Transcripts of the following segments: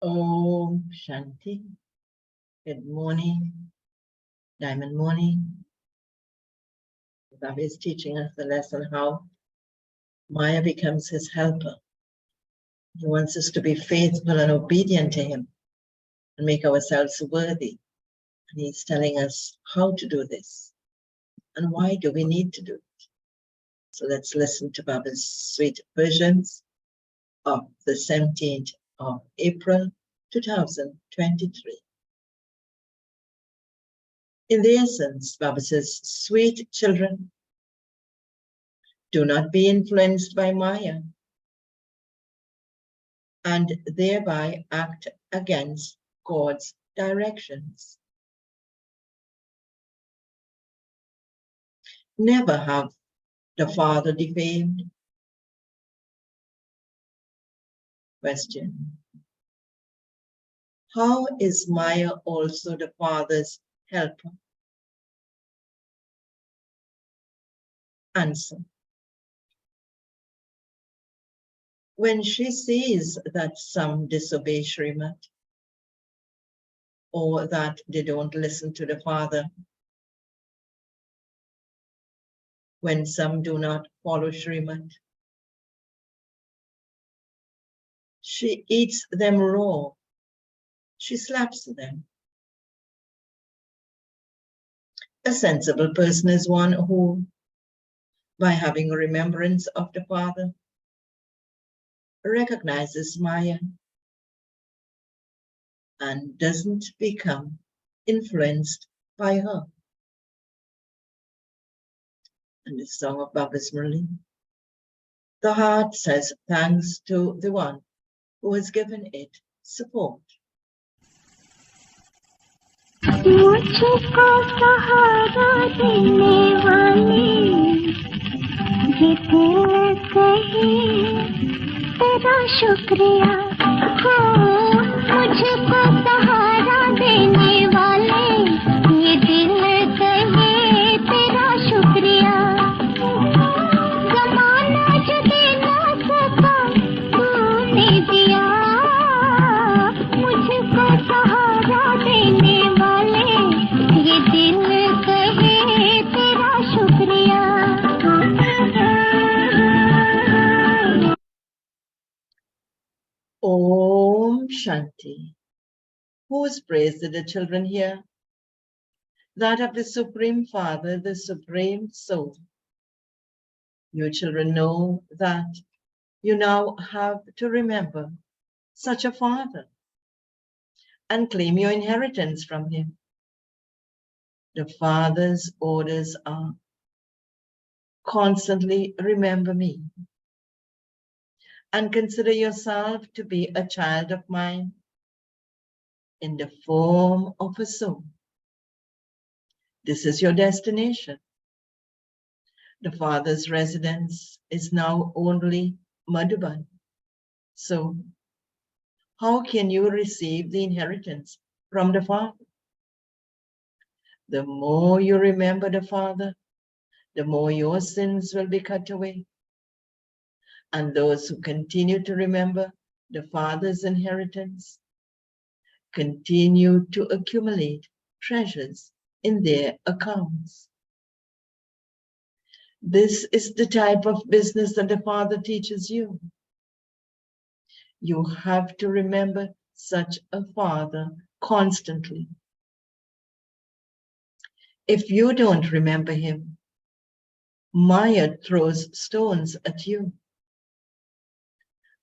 Om Shanti. Good morning, Diamond morning. Baba is teaching us the lesson how Maya becomes his helper. He wants us to be faithful and obedient to him and make ourselves worthy. And he's telling us how to do this and why do we need to do it. So let's listen to Baba's sweet versions of the 17th of April, 2023. In the essence, Baba says, sweet children, do not be influenced by Maya and thereby act against God's directions. Never have the Father defamed. Question. How is Maya also the Father's helper? Answer. When she sees that some disobey Srimad or that they don't listen to the Father, when some do not follow Srimad, she eats them raw. She slaps them. A sensible person is one who, by having a remembrance of the Father, recognizes Maya and doesn't become influenced by her. And the song of Baba's Murli. The heart says thanks to the one who has given it support. मुझको सहारा देने वाले ये दिल कहे तेरा शुक्रिया हो मुझको सहारा देने वाले ये दिल कहे तेरा शुक्रिया जमाना जो दे ना सका तूने दिया मुझको सहारा देने वाले ये दिल कहे तेरा शुक्रिया. Om Shanti. Whose praise did the children hear? That of the Supreme Father, the Supreme Soul. You children know that you now have to remember such a Father and claim your inheritance from him. The Father's orders are constantly remember me and consider yourself to be a child of mine in the form of a soul. This is your destination. The Father's residence is now only Madhuban. So, how can you receive the inheritance from the Father? The more you remember the Father, the more your sins will be cut away. And those who continue to remember the Father's inheritance continue to accumulate treasures in their accounts. This is the type of business that the Father teaches you. You have to remember such a Father constantly. If you don't remember him, Maya throws stones at you.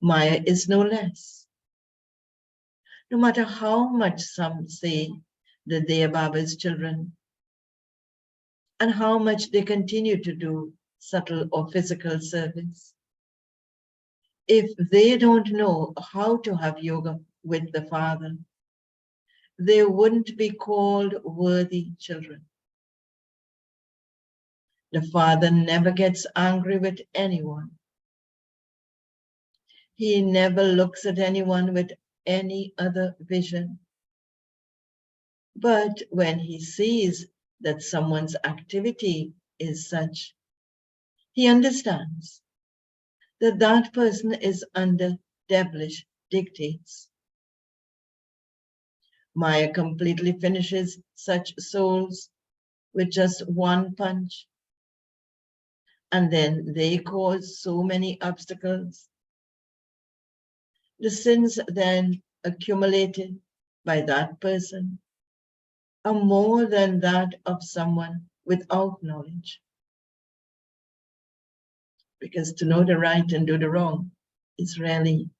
Maya is no less. No matter how much some say that they are Baba's children, and how much they continue to do subtle or physical service, if they don't know how to have yoga with the Father, they wouldn't be called worthy children. The Father never gets angry with anyone. He never looks at anyone with any other vision. But when he sees that someone's activity is such, he understands that that person is under devilish dictates. Maya completely finishes such souls with just one punch, and then they cause so many obstacles. The sins then accumulated by that person are more than that of someone without knowledge. Because to know the right and do the wrong is really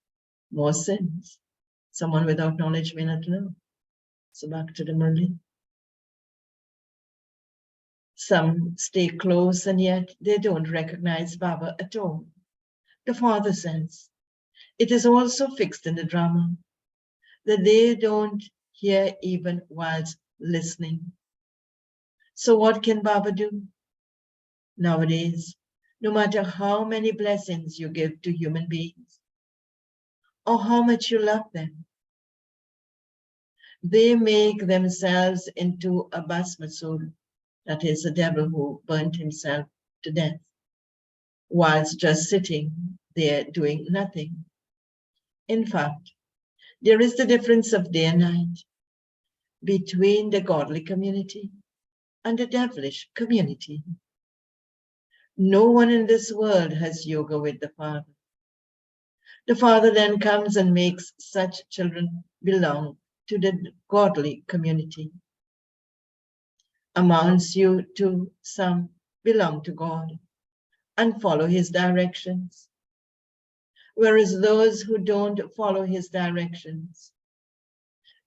more sins. Someone without knowledge may not know. So back to the Murli. Some stay close and yet they don't recognize Baba at all. The father says, it is also fixed in the drama that they don't hear even whilst listening. So what can Baba do? Nowadays, no matter how many blessings you give to human beings or how much you love them, they make themselves into a Basmasul, that is, a devil who burnt himself to death, whilst just sitting there doing nothing. In fact, there is the difference of day and night between the godly community and the devilish community. No one in this world has yoga with the Father. The Father then comes and makes such children belong to the godly community. Amounts you to some belong to God and follow his directions, whereas those who don't follow his directions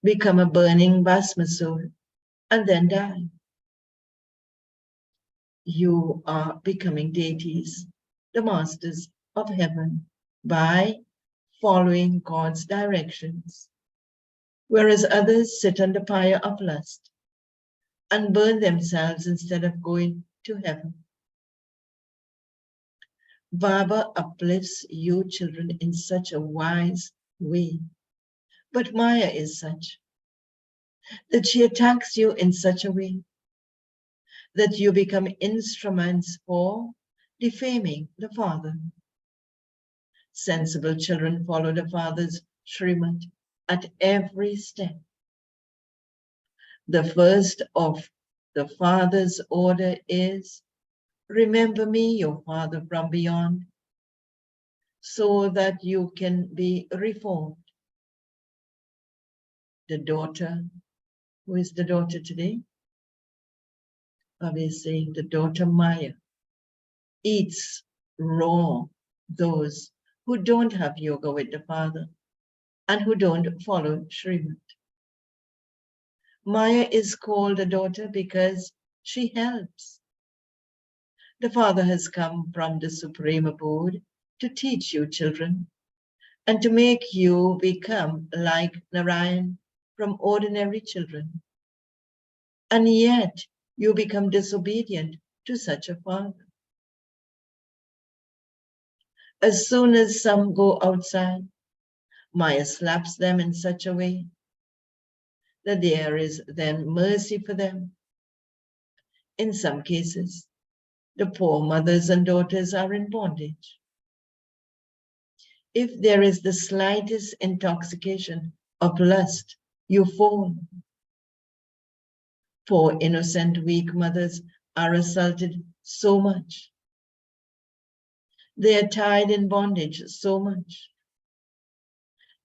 become a burning Basmasul and then die. You are becoming deities, the masters of heaven, by following God's directions, whereas others sit on the fire of lust and burn themselves instead of going to heaven. Baba uplifts you children in such a wise way, but Maya is such that she attacks you in such a way that you become instruments for defaming the Father. Sensible children follow the Father's Srimad at every step. The first of the Father's order is, remember me, your Father from beyond, so that you can be reformed. The daughter, who is the daughter today? Baba is saying the daughter Maya eats raw those who don't have yoga with the Father and who don't follow Srimad. Maya is called a daughter because she helps. The Father has come from the Supreme Abode to teach you children and to make you become like Narayan from ordinary children. And yet you become disobedient to such a Father. As soon as some go outside, Maya slaps them in such a way that there is then mercy for them. In some cases, the poor mothers and daughters are in bondage. If there is the slightest intoxication of lust, you fall. Poor innocent weak mothers are assaulted so much. They are tied in bondage so much.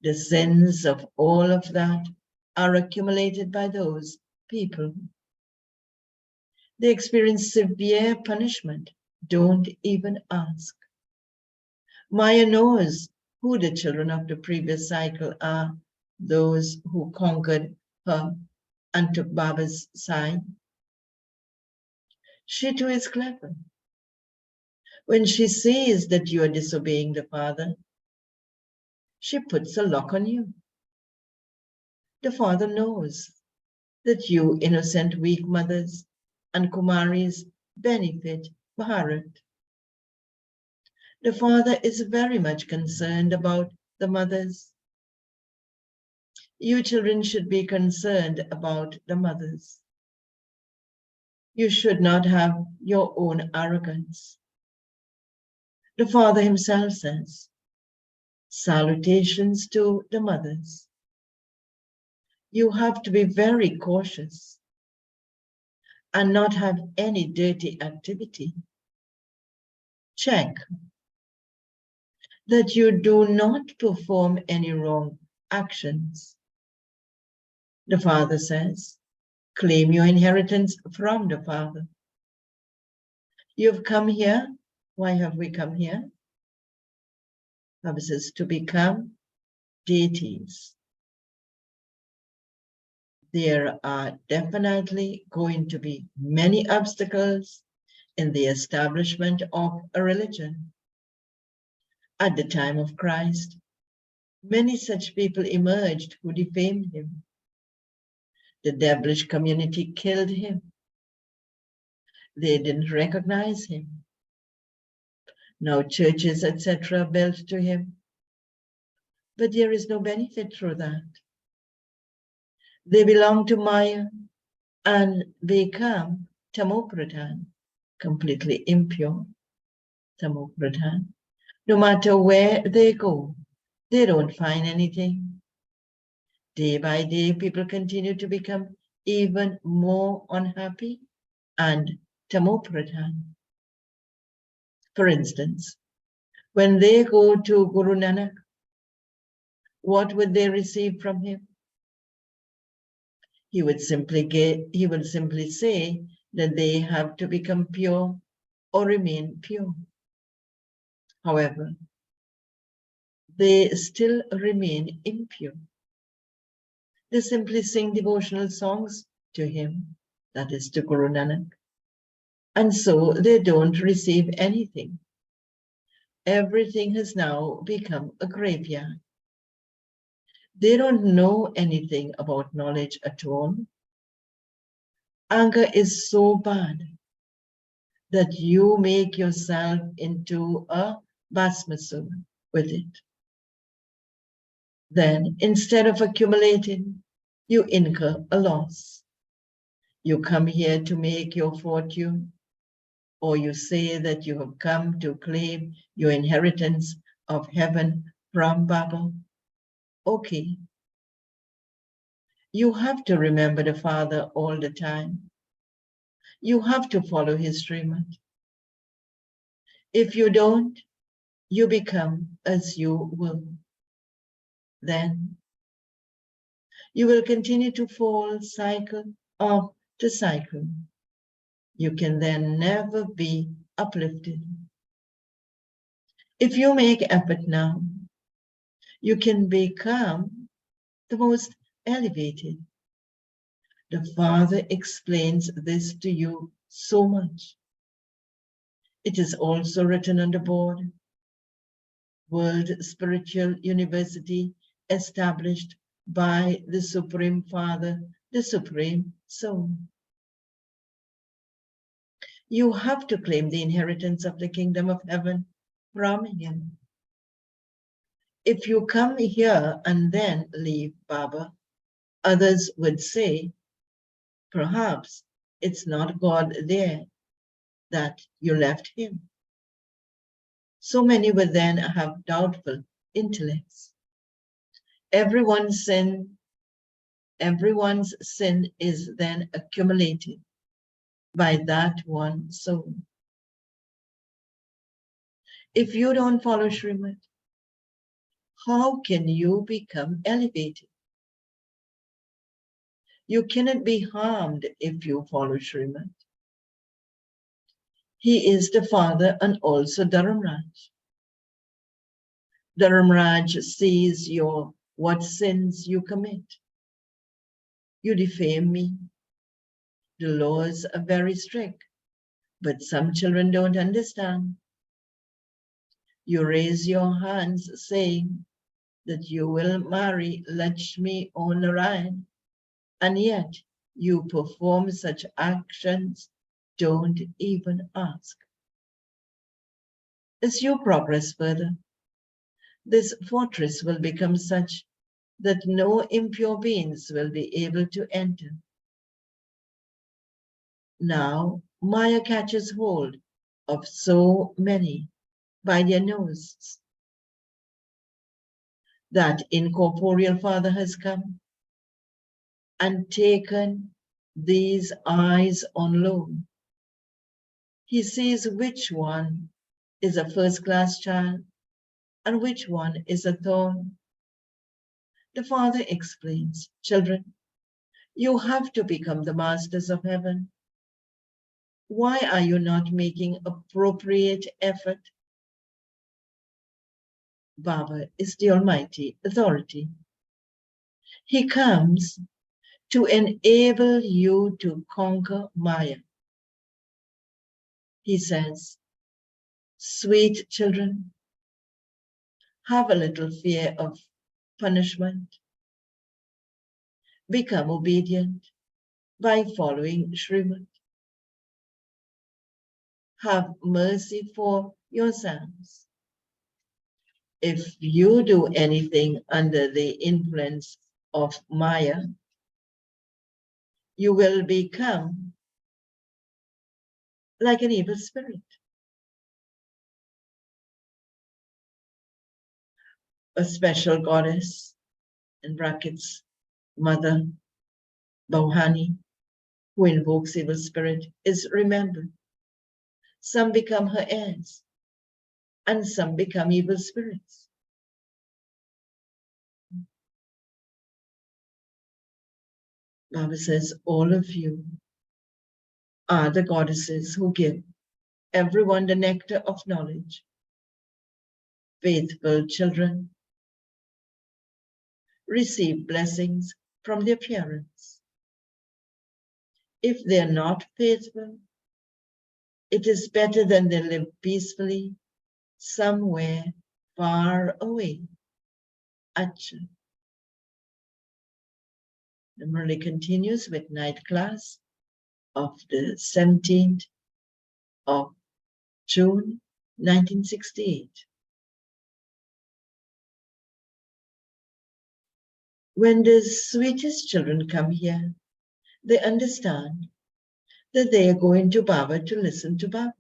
The sins of all of that are accumulated by those people. They experience severe punishment. Don't even ask. Maya knows who the children of the previous cycle are, those who conquered her and took Baba's side. She too is clever. When she sees that you are disobeying the Father, she puts a lock on you. The Father knows that you innocent weak mothers and Kumaris benefit Bharat. The Father is very much concerned about the mothers. You children should be concerned about the mothers. You should not have your own arrogance. The Father himself says, salutations to the mothers. You have to be very cautious and not have any dirty activity. Check that you do not perform any wrong actions. The Father says, claim your inheritance from the Father. You've come here. Why have we come here? Bible says to become deities. There are definitely going to be many obstacles in the establishment of a religion. At the time of Christ, many such people emerged who defamed him. The devilish community killed him. They didn't recognize him. Now churches, etc., built to him. But there is no benefit through that. They belong to Maya and become tamopradhan, completely impure, tamopradhan. No matter where they go, they don't find anything. Day by day, people continue to become even more unhappy and tamopradhan. For instance, when they go to Guru Nanak, what would they receive from him? He would simply say that they have to become pure or remain pure. However, they still remain impure. They simply sing devotional songs to him, that is to Guru Nanak, and so they don't receive anything. Everything has now become a graveyard. They don't know anything about knowledge at all. Anger is so bad that you make yourself into a basmasur with it. Then, instead of accumulating, you incur a loss. You come here to make your fortune, or you say that you have come to claim your inheritance of heaven from Baba. Okay. You have to remember the Father all the time. You have to follow his Srimad. If you don't, you become as you will. Then you will continue to fall cycle after cycle. You can then never be uplifted. If you make effort now, you can become the most elevated. The Father explains this to you so much. It is also written on the board. World Spiritual University established by the Supreme Father, the Supreme Soul. You have to claim the inheritance of the kingdom of heaven from him. If you come here and then leave Baba, others would say, perhaps it's not God there that you left him. So many would then have doubtful intellects. Everyone's sin is then accumulated by that one soul. If you don't follow Srimad, how can you become elevated? You cannot be harmed if you follow Srimad. He is the Father and also Dharamraj. Dharamraj sees what sins you commit. You defame me. The laws are very strict, but some children don't understand. You raise your hands saying that you will marry Lakshmi or Narayan, and yet you perform such actions. Don't even ask. As you progress further, this fortress will become such that no impure beings will be able to enter. Now, Maya catches hold of so many by their noses. That incorporeal Father has come. and taken these eyes on loan. He sees which one is a first-class child and which one is a thorn. The Father explains, children, you have to become the masters of heaven. Why are you not making appropriate effort? Baba is the Almighty Authority. He comes to enable you to conquer Maya. He says, sweet children, have a little fear of punishment. Become obedient by following Srimad. Have mercy for yourselves. If you do anything under the influence of Maya, you will become like an evil spirit. A special goddess, in brackets, Mother Bauhani, who invokes evil spirit, is remembered. Some become her heirs, and some become evil spirits. Baba says, all of you are the goddesses who give everyone the nectar of knowledge. Faithful children receive blessings from their parents. If they are not faithful, it is better than they live peacefully somewhere far away. Acha. The Murli continues with night class of the 17th of June, 1968. When the sweetest children come here, they understand that they are going to Baba to listen to Baba.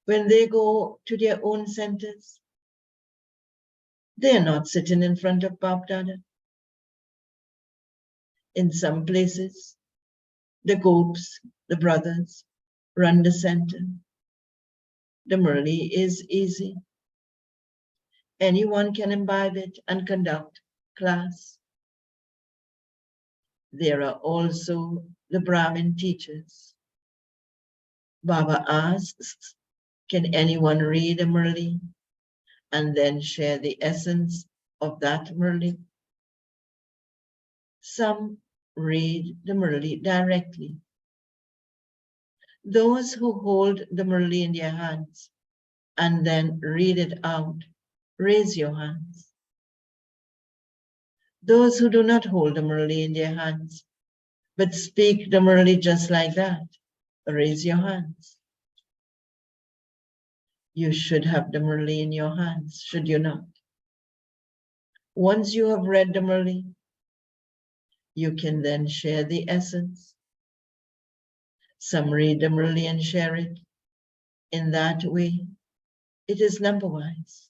When they go to their own centers, they are not sitting in front of Baba Dada. In some places, the gopis, the brothers, run the center. The Murli is easy. Anyone can imbibe it and conduct class. There are also the Brahmin teachers. Baba asks, can anyone read a Murli and then share the essence of that Murli? Some read the Murli directly. Those who hold the Murli in their hands and then read it out, raise your hands. Those who do not hold the Murli in their hands, but speak the Murli just like that, raise your hands. You should have the Murli in your hands, should you not? Once you have read the Murli, you can then share the essence. Some read the Murli and share it. In that way, it is number-wise.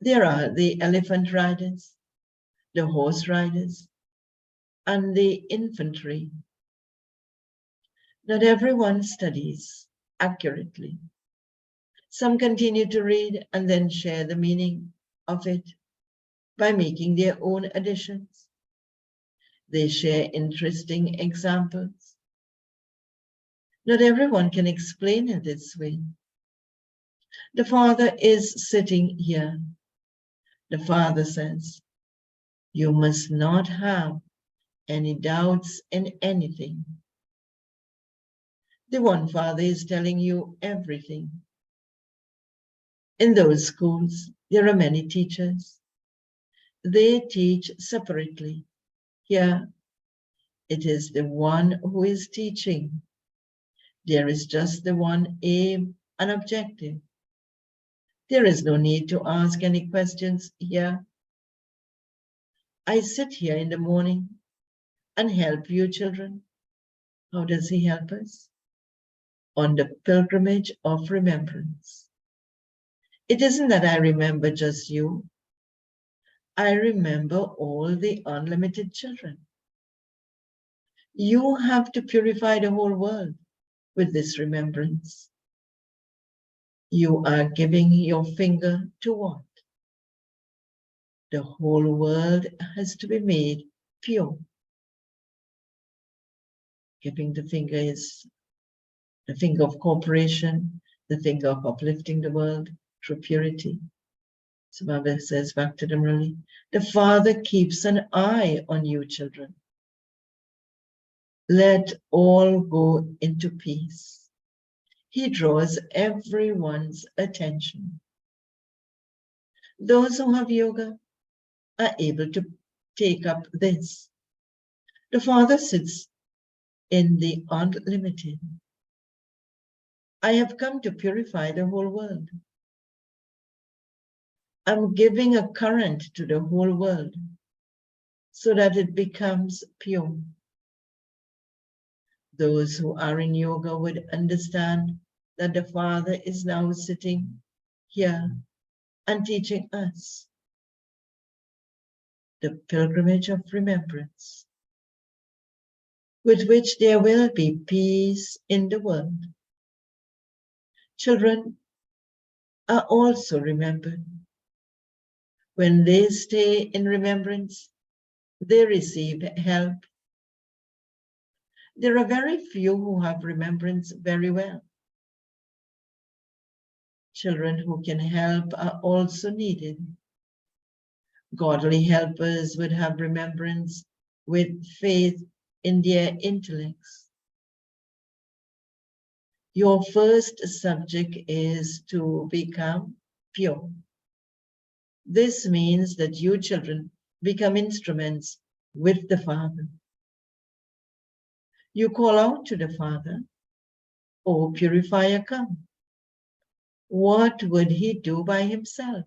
There are the elephant riders, the horse riders, and the infantry. Not everyone studies accurately. Some continue to read and then share the meaning of it by making their own additions. They share interesting examples. Not everyone can explain it this way. The Father is sitting here. The Father says, you must not have any doubts in anything. The One Father is telling you everything. In those schools, there are many teachers. They teach separately. Here, it is the one who is teaching. There is just the one aim and objective. There is no need to ask any questions here. I sit here in the morning and help you children. How does he help us? On the pilgrimage of remembrance. It isn't that I remember just you. I remember all the unlimited children. You have to purify the whole world with this remembrance. You are giving your finger to what? The whole world has to be made pure. Giving the finger is the finger of cooperation, the finger of uplifting the world through purity. So Baba says back to the Murli, the Father keeps an eye on you, children. Let all go into peace. He draws everyone's attention. Those who have yoga are able to take up this. The Father sits in the unlimited. I have come to purify the whole world. I'm giving a current to the whole world so that it becomes pure. Those who are in yoga would understand that the Father is now sitting here and teaching us the pilgrimage of remembrance, with which there will be peace in the world. Children are also remembered. When they stay in remembrance, they receive help. There are very few who have remembrance very well. Children who can help are also needed. Godly helpers would have remembrance with faith in their intellects. Your first subject is to become pure. This means that you children become instruments with the Father. You call out to the Father, "O purifier, come." What would he do by himself?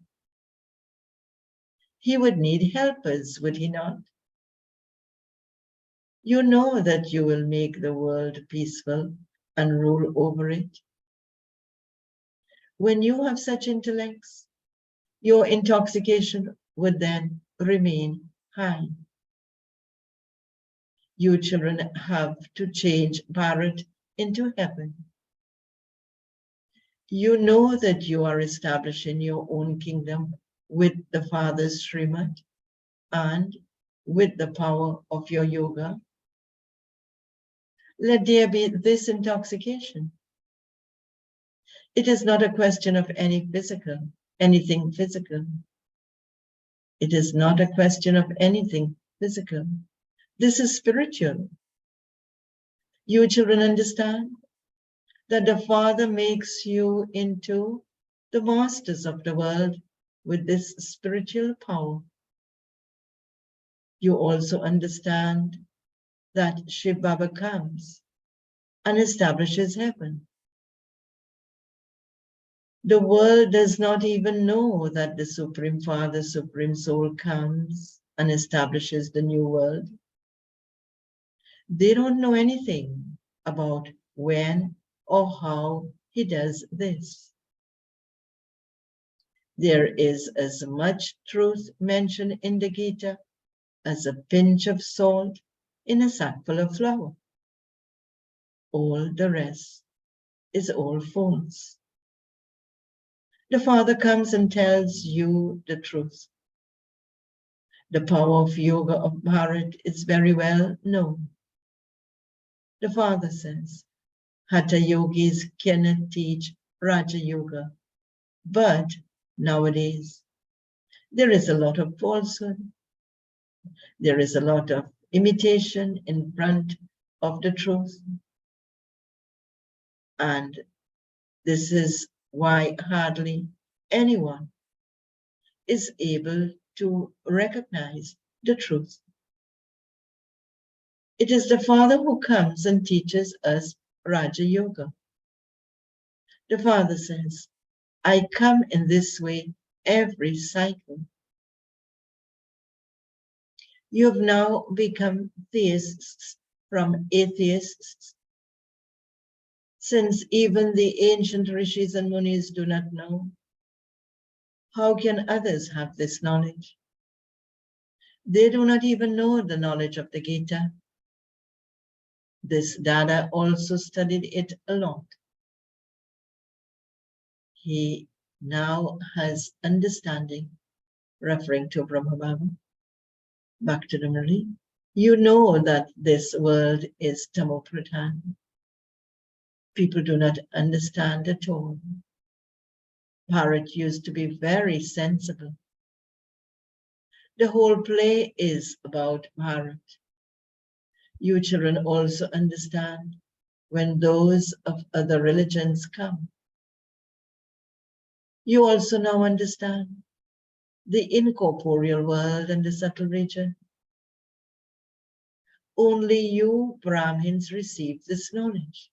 He would need helpers, would he not? You know that you will make the world peaceful and rule over it. When you have such intellects, your intoxication would then remain high. You children have to change Bharat into heaven. You know that you are establishing your own kingdom with the Father's Srimad and with the power of your yoga. Let there be this intoxication. It is not a question of anything physical. It is not a question of anything physical. This is spiritual. You children understand that the Father makes you into the masters of the world with this spiritual power. You also understand that Shiv Baba comes and establishes heaven. The world does not even know that the Supreme Father, Supreme Soul comes and establishes the new world. They don't know anything about when or how he does this. There is as much truth mentioned in the Gita as a pinch of salt in a sackful of flour. All the rest is all false. The Father comes and tells you the truth. The power of yoga of Bharat is very well known. The Father says, Hatha yogis cannot teach Raja Yoga, but nowadays there is a lot of falsehood. There is a lot of imitation in front of the truth. And this is why hardly anyone is able to recognize the truth. It is the Father who comes and teaches us Raja Yoga. The Father says, I come in this way every cycle. You have now become theists from atheists, since even the ancient rishis and munis do not know. How can others have this knowledge? They do not even know the knowledge of the Gita. This Dada also studied it a lot. He now has understanding, referring to Brahma Baba. Back to the Murli. You know that this world is Tamopradhan. People do not understand at all. Bharat used to be very sensible. The whole play is about Bharat. You children also understand when those of other religions come. You also now understand the incorporeal world and the subtle region. Only you Brahmins receive this knowledge.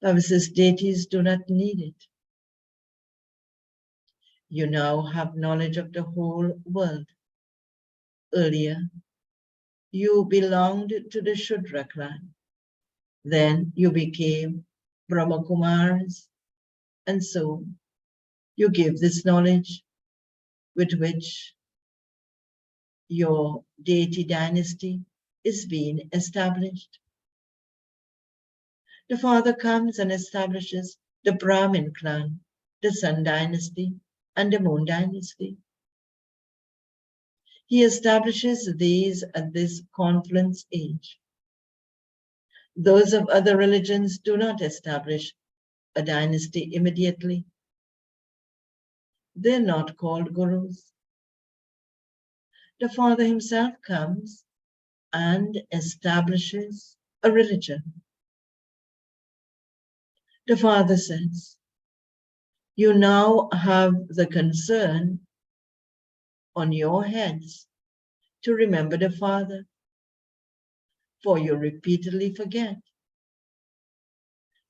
Bhavasis deities do not need it. You now have knowledge of the whole world. Earlier, you belonged to the Shudra clan. Then you became Brahmakumars, and so you give this knowledge with which your deity dynasty is being established. The father comes and establishes the Brahmin clan, the Sun dynasty, and the Moon dynasty. He establishes these at this confluence age. Those of other religions do not establish a dynasty immediately. They're not called gurus. The father himself comes and establishes a religion. The father says, you now have the concern on your heads to remember the father, for you repeatedly forget.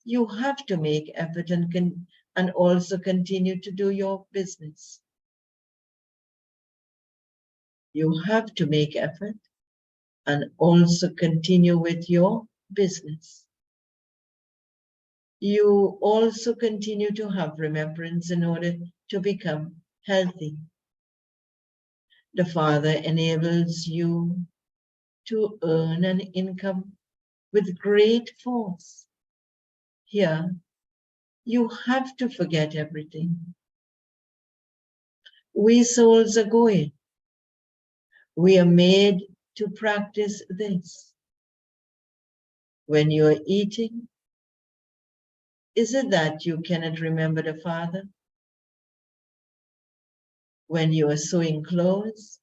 You have to make effort and also continue to do your business. You have to make effort and also continue with your business. You also continue to have remembrance in order to become healthy. The Father enables you to earn an income with great force. Here, you have to forget everything. We souls are going. We are made to practice this. When you are eating, is it that you cannot remember the Father? When you are sewing clothes,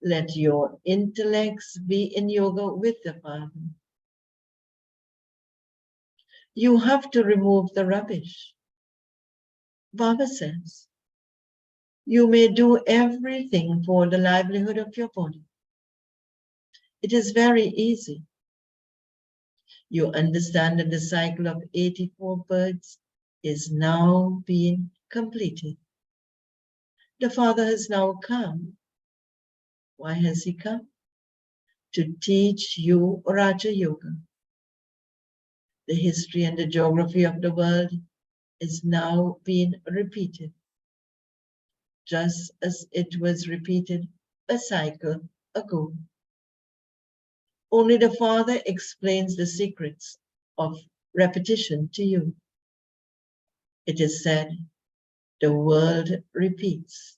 let your intellects be in yoga with the Father. You have to remove the rubbish. Baba says, you may do everything for the livelihood of your body. It is very easy. You understand that the cycle of 84 births is now being completed. The Father has now come. Why has he come? To teach you Raja Yoga. The history and the geography of the world is now being repeated, just as it was repeated a cycle ago. Only the Father explains the secrets of repetition to you. It is said, the world repeats.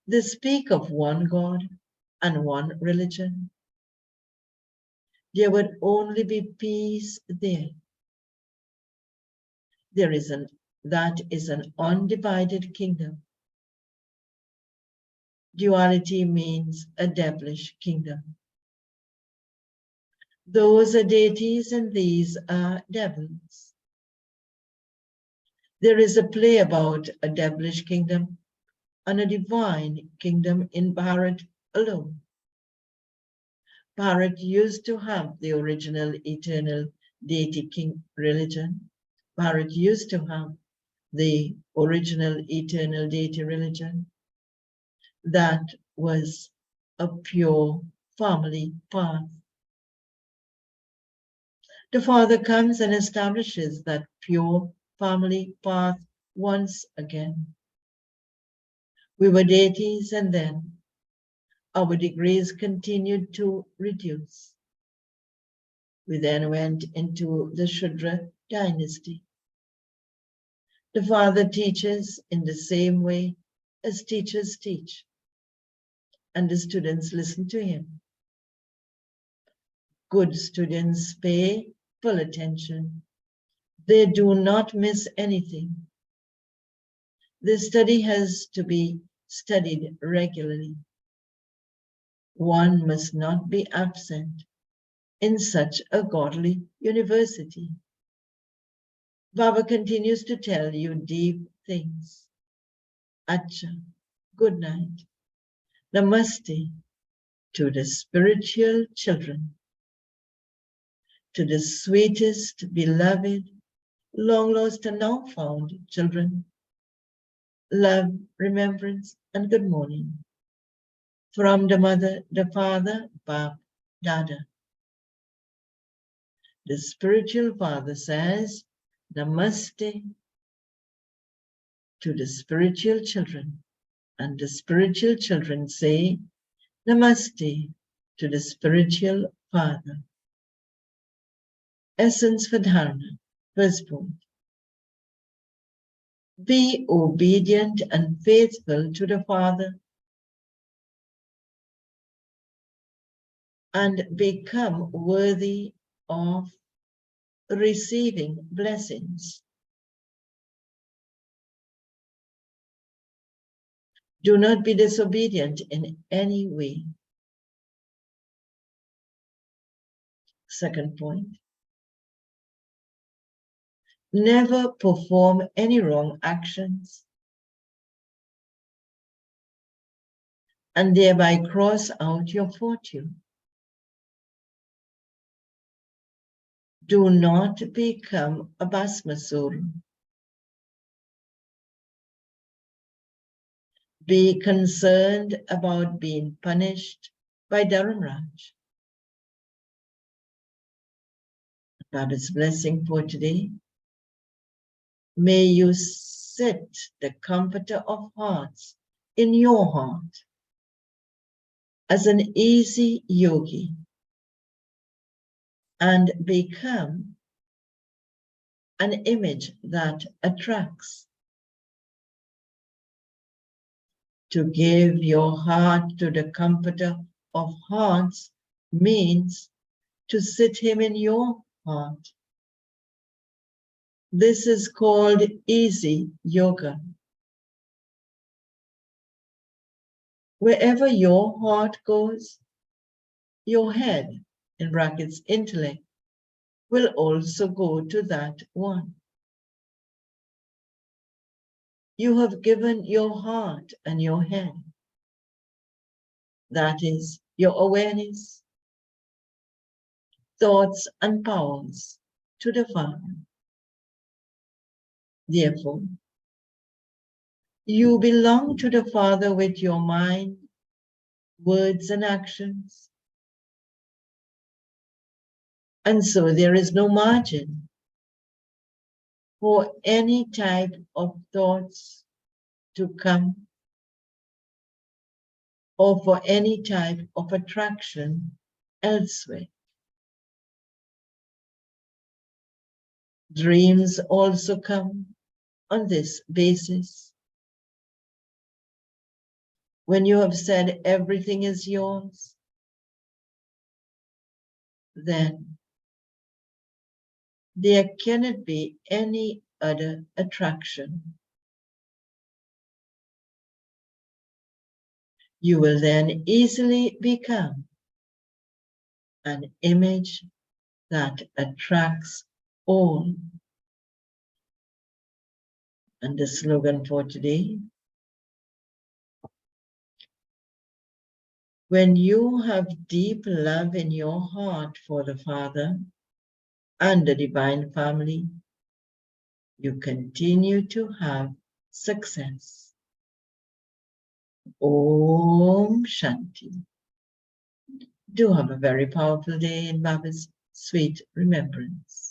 They speak of one God and one religion. There would only be peace there. That is an undivided kingdom. Duality means a devilish kingdom. Those are deities and these are devils. There is a play about a devilish kingdom and a divine kingdom in Bharat alone. Bharat used to have the original eternal deity king religion. Bharat used to have the original eternal deity religion. That was a pure family path. The Father comes and establishes that pure family path once again. We were deities and then our degrees continued to reduce. We then went into the Shudra dynasty. The father teaches in the same way as teachers teach, and the students listen to him. Good students pay full attention. They do not miss anything. This study has to be studied regularly. One must not be absent in such a godly university. Baba continues to tell you deep things. Acha, good night. Namaste to the spiritual children, to the sweetest, beloved, long lost and now found children. Love, remembrance, and good morning. From the mother, the father, Bab, Dada. The spiritual father says, Namaste to the spiritual children. And the spiritual children say, Namaste to the spiritual father. Essence for Dharana. First point. Be obedient and faithful to the Father and become worthy of receiving blessings. Do not be disobedient in any way. Second point. Never perform any wrong actions and thereby cross out your fortune. Do not become a Basmasur. Be concerned about being punished by Dharamraj. Baba's blessing for today. May you sit the comforter of hearts in your heart as an easy yogi and become an image that attracts. To give your heart to the comforter of hearts means to sit him in your heart. This is called easy yoga. Wherever your heart goes, your head, in brackets intellect, will also go to that one. You have given your heart and your head. That is your awareness, thoughts and powers to the Father. Therefore, you belong to the Father with your mind, words and actions. And so there is no margin for any type of thoughts to come or for any type of attraction elsewhere. Dreams also come on this basis. When you have said everything is yours, then there cannot be any other attraction. You will then easily become an image that attracts all. And the slogan for today, when you have deep love in your heart for the Father and the Divine Family, you continue to have success. Om Shanti. Do have a very powerful day in Baba's sweet remembrance.